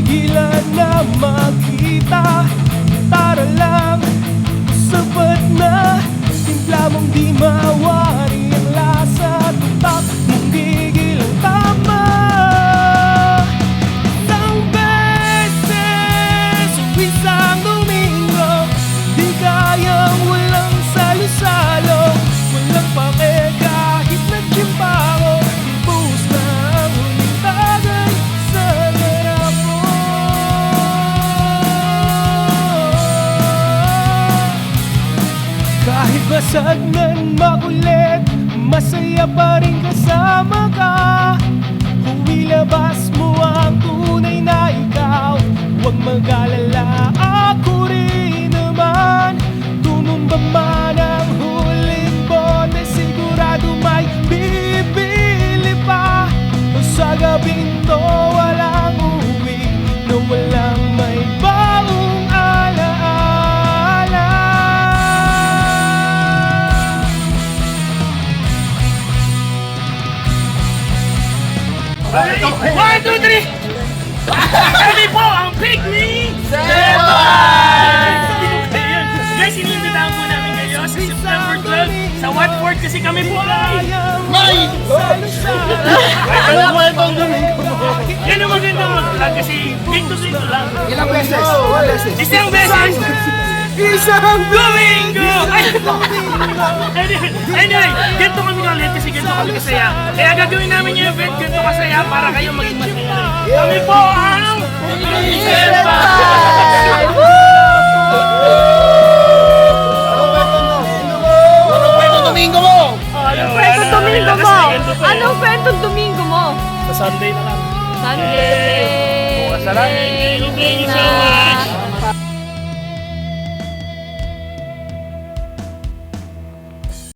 pigilan na makita. Tara lang, sapat na. Timpla mong di mawari ang lasa. Tutak mong gigil ang tama. Isang beses o isang domingo, di kayang walang salo-salo. Walang pake kahit nagsimba ko. Ibuhos na ang huling tagay sa harap mo. Kahit basag man makulit, masaya pa rin kasama ka. Huwilabas mo ang tunay na ikaw. Huwag mag-alala, ako rin naman. Tumumba man ang huling bote, sigurado may bibili pa. O sa gabing to walang uwi, na walang may baong alaala. Okay, 1, 2, 3! Kami po ang Pygmy Guys, iniimbitahan po namin kayo sa September 12 sa Watford kasi kami po ay yan ang magandang mag-vlog kasi dito lang. Ilang beses? Isang beses! Isang Domingo! Anyway, ganito kami ulit kasi ganito kami kasaya. Kaya gagawin namin yung event ganito kasaya para kayo maging masaya. Kami po ang Anong kwentong Domingo mo? Anong kwentong Domingo mo? Anong kwentong Domingo mo? Sa Sunday na lang. Sunday. Bukas na lang.